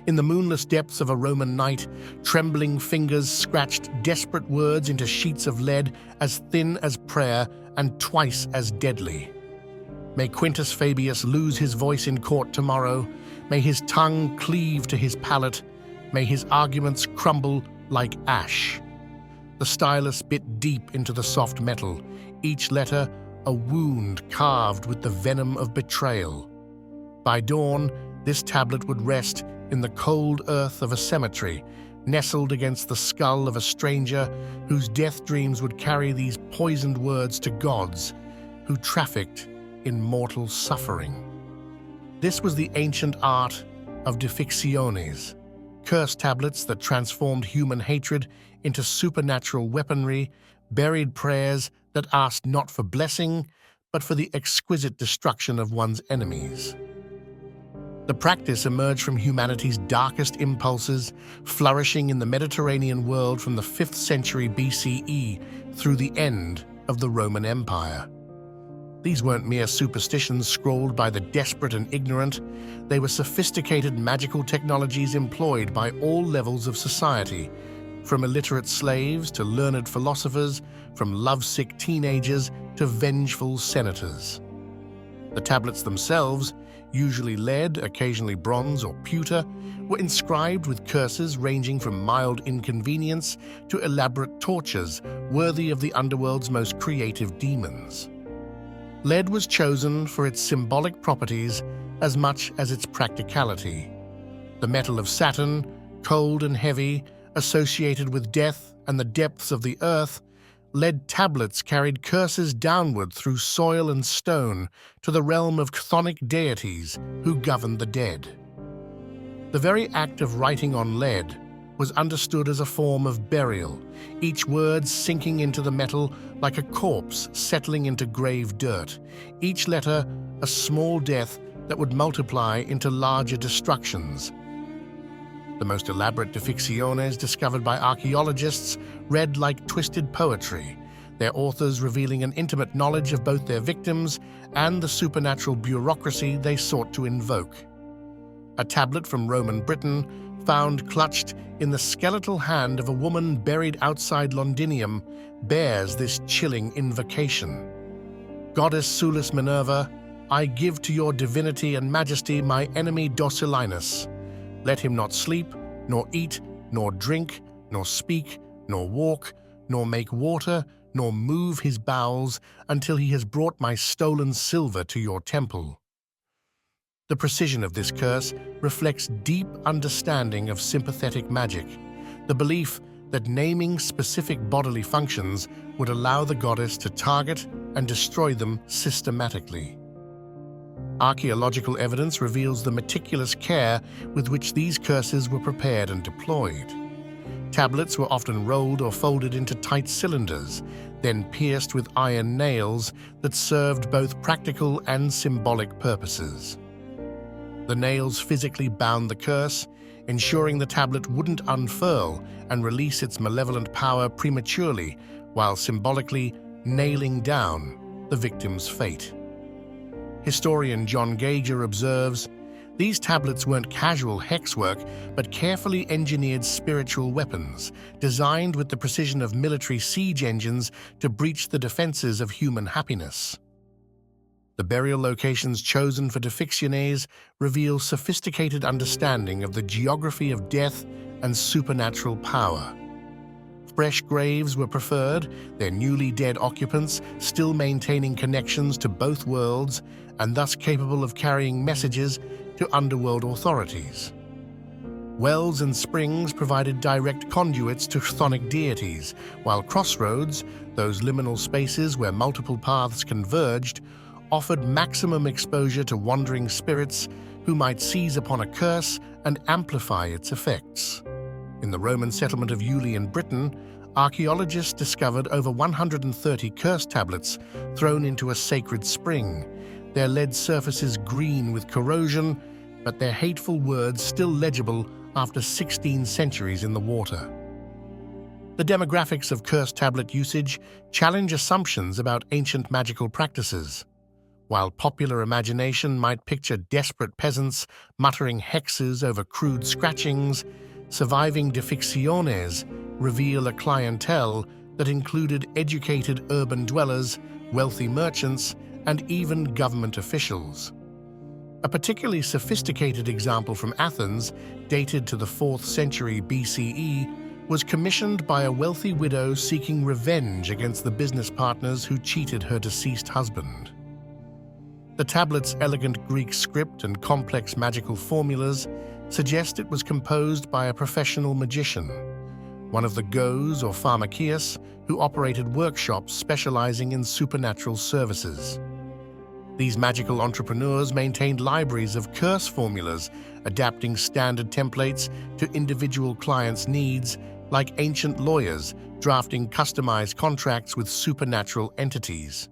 In the moonless depths of a Roman night, trembling fingers scratched desperate words into sheets of lead as thin as prayer and twice as deadly. May Quintus Fabius lose his voice in court tomorrow. May his tongue cleave to his palate. May his arguments crumble like ash. The stylus bit deep into the soft metal, each letter a wound carved with the venom of betrayal. By dawn, this tablet would rest in the cold earth of a cemetery, nestled against the skull of a stranger whose death dreams would carry these poisoned words to gods who trafficked in mortal suffering. This was the ancient art of defictiones, curse tablets that transformed human hatred into supernatural weaponry, buried prayers that asked not for blessing, but for the exquisite destruction of one's enemies. The practice emerged from humanity's darkest impulses, flourishing in the Mediterranean world from the 5th century BCE through the end of the Roman Empire. These weren't mere superstitions scrawled by the desperate and ignorant. They were sophisticated magical technologies employed by all levels of society, from illiterate slaves to learned philosophers, from lovesick teenagers to vengeful senators. The tablets themselves, usually lead, occasionally bronze or pewter, were inscribed with curses ranging from mild inconvenience to elaborate tortures worthy of the underworld's most creative demons. Lead was chosen for its symbolic properties as much as its practicality. The metal of Saturn, cold and heavy, associated with death and the depths of the earth, lead tablets carried curses downward through soil and stone to the realm of chthonic deities who governed the dead. The very act of writing on lead was understood as a form of burial, each word sinking into the metal like a corpse settling into grave dirt, each letter a small death that would multiply into larger destructions. The most elaborate deficciones discovered by archaeologists read like twisted poetry, their authors revealing an intimate knowledge of both their victims and the supernatural bureaucracy they sought to invoke. A tablet from Roman Britain, found clutched in the skeletal hand of a woman buried outside Londinium, bears this chilling invocation. Goddess Sulis Minerva, I give to your divinity and majesty my enemy Docilinus. Let him not sleep, nor eat, nor drink, nor speak, nor walk, nor make water, nor move his bowels until he has brought my stolen silver to your temple. The precision of this curse reflects deep understanding of sympathetic magic, the belief that naming specific bodily functions would allow the goddess to target and destroy them systematically. Archaeological evidence reveals the meticulous care with which these curses were prepared and deployed. Tablets were often rolled or folded into tight cylinders, then pierced with iron nails that served both practical and symbolic purposes. The nails physically bound the curse, ensuring the tablet wouldn't unfurl and release its malevolent power prematurely, while symbolically nailing down the victim's fate. Historian John Gager observes, these tablets weren't casual hexwork, but carefully engineered spiritual weapons, designed with the precision of military siege engines to breach the defenses of human happiness. The burial locations chosen for deficciones reveal sophisticated understanding of the geography of death and supernatural power. Fresh graves were preferred, their newly dead occupants still maintaining connections to both worlds and thus capable of carrying messages to underworld authorities. Wells and springs provided direct conduits to chthonic deities, while crossroads, those liminal spaces where multiple paths converged, offered maximum exposure to wandering spirits who might seize upon a curse and amplify its effects. In the Roman settlement of Ely in Britain, archaeologists discovered over 130 curse tablets thrown into a sacred spring, their lead surfaces green with corrosion, but their hateful words still legible after 16 centuries in the water. The demographics of curse tablet usage challenge assumptions about ancient magical practices. While popular imagination might picture desperate peasants muttering hexes over crude scratchings, surviving Difixiones reveal a clientele that included educated urban dwellers, wealthy merchants, and even government officials. A particularly sophisticated example from Athens, dated to the 4th century BCE, was commissioned by a wealthy widow seeking revenge against the business partners who cheated her deceased husband. The tablet's elegant Greek script and complex magical formulas suggest it was composed by a professional magician, one of the Goes or Pharmakias who operated workshops specializing in supernatural services. These magical entrepreneurs maintained libraries of curse formulas, adapting standard templates to individual clients' needs, like ancient lawyers drafting customized contracts with supernatural entities.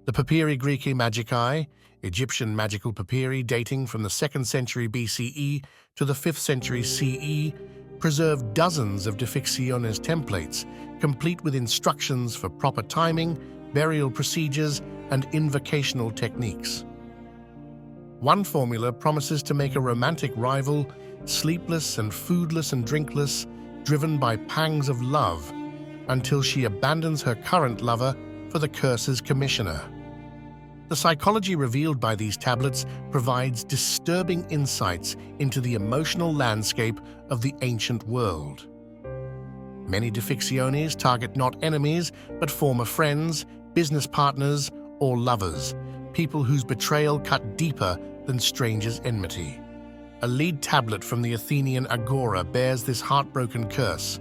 The Papyri Graecae Magicae, Egyptian magical papyri dating from the 2nd century BCE to the 5th century CE, preserved dozens of Difixiones templates, complete with instructions for proper timing, burial procedures, and invocational techniques. One formula promises to make a romantic rival sleepless and foodless and drinkless, driven by pangs of love, until she abandons her current lover for the curse's commissioner. The psychology revealed by these tablets provides disturbing insights into the emotional landscape of the ancient world. Many Difixiones target not enemies, but former friends, business partners, or lovers, people whose betrayal cut deeper than strangers' enmity. A lead tablet from the Athenian Agora bears this heartbroken curse.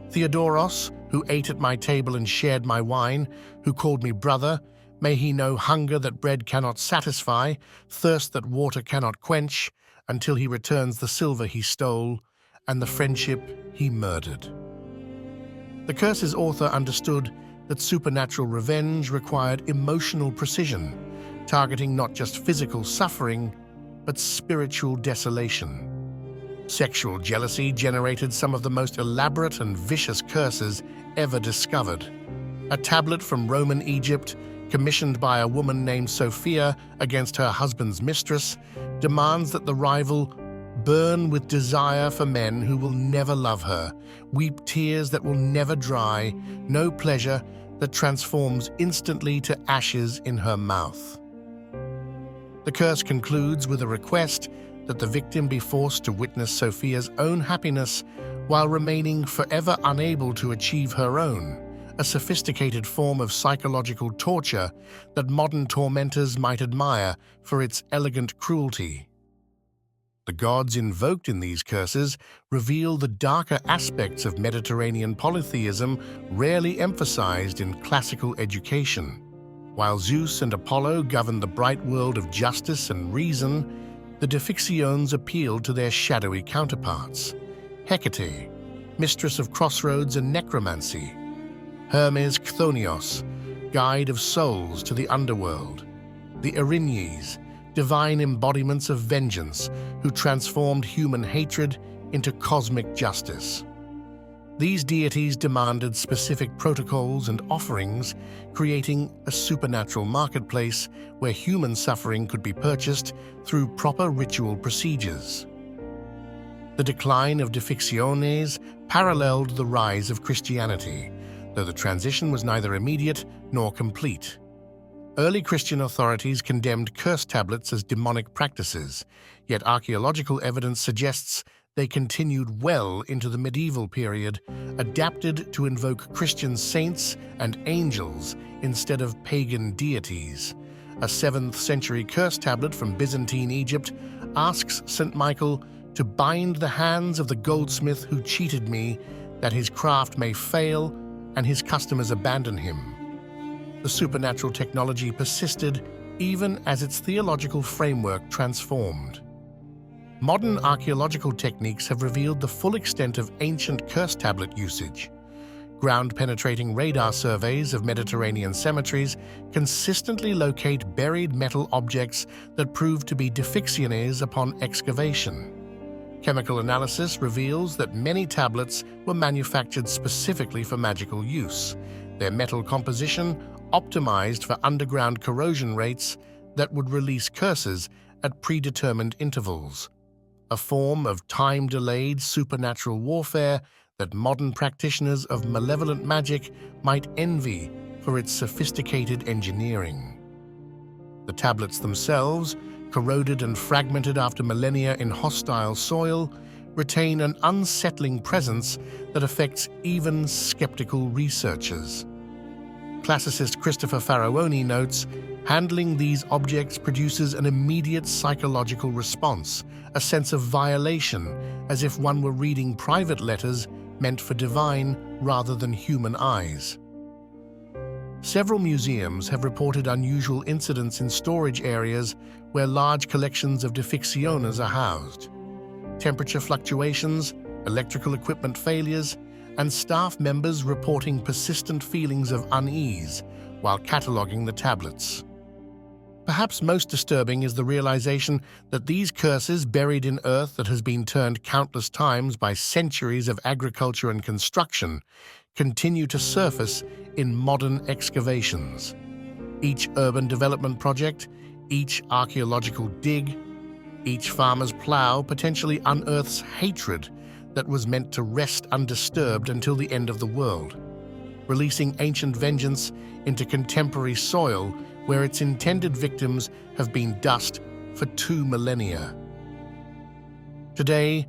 Theodoros, who ate at my table and shared my wine, who called me brother, may he know hunger that bread cannot satisfy, thirst that water cannot quench, until he returns the silver he stole and the friendship he murdered. The curse's author understood that supernatural revenge required emotional precision, targeting not just physical suffering, but spiritual desolation. Sexual jealousy generated some of the most elaborate and vicious curses ever discovered. A tablet from Roman Egypt, commissioned by a woman named Sophia against her husband's mistress, demands that the rival burn with desire for men who will never love her, weep tears that will never dry, know pleasure that transforms instantly to ashes in her mouth. The curse concludes with a request that the victim be forced to witness Sophia's own happiness while remaining forever unable to achieve her own, a sophisticated form of psychological torture that modern tormentors might admire for its elegant cruelty. The gods invoked in these curses reveal the darker aspects of Mediterranean polytheism rarely emphasized in classical education. While Zeus and Apollo governed the bright world of justice and reason, the Difixiones appealed to their shadowy counterparts. Hecate, mistress of crossroads and necromancy. Hermes Chthonios, guide of souls to the underworld. The Erinyes, divine embodiments of vengeance who transformed human hatred into cosmic justice. These deities demanded specific protocols and offerings, creating a supernatural marketplace where human suffering could be purchased through proper ritual procedures. The decline of Difixiones paralleled the rise of Christianity, though the transition was neither immediate nor complete. Early Christian authorities condemned curse tablets as demonic practices, yet archaeological evidence suggests they continued well into the medieval period, adapted to invoke Christian saints and angels instead of pagan deities. A 7th century curse tablet from Byzantine Egypt asks St. Michael to bind the hands of the goldsmith who cheated me, that his craft may fail and his customers abandon him. The supernatural technology persisted even as its theological framework transformed. Modern archaeological techniques have revealed the full extent of ancient curse tablet usage. Ground-penetrating radar surveys of Mediterranean cemeteries consistently locate buried metal objects that prove to be Difixiones upon excavation. Chemical analysis reveals that many tablets were manufactured specifically for magical use. Their metal composition, optimized for underground corrosion rates that would release curses at predetermined intervals, a form of time-delayed supernatural warfare that modern practitioners of malevolent magic might envy for its sophisticated engineering. The tablets themselves, corroded and fragmented after millennia in hostile soil, retain an unsettling presence that affects even skeptical researchers. Classicist Christopher Faraoni notes, handling these objects produces an immediate psychological response, a sense of violation, as if one were reading private letters meant for divine rather than human eyes. Several museums have reported unusual incidents in storage areas where large collections of Difixiones are housed. Temperature fluctuations, electrical equipment failures, and staff members reporting persistent feelings of unease while cataloging the tablets. Perhaps most disturbing is the realization that these curses, buried in earth that has been turned countless times by centuries of agriculture and construction, continue to surface in modern excavations. Each urban development project, each archaeological dig, each farmer's plow potentially unearths hatred that was meant to rest undisturbed until the end of the world, releasing ancient vengeance into contemporary soil where its intended victims have been dust for 2 millennia. Today,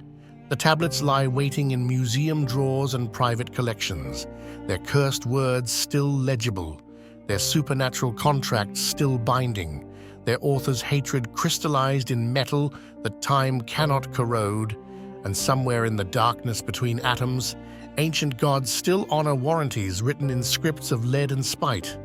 the tablets lie waiting in museum drawers and private collections, their cursed words still legible, their supernatural contracts still binding, their author's hatred crystallized in metal that time cannot corrode, and somewhere in the darkness between atoms, ancient gods still honor warranties written in scripts of lead and spite.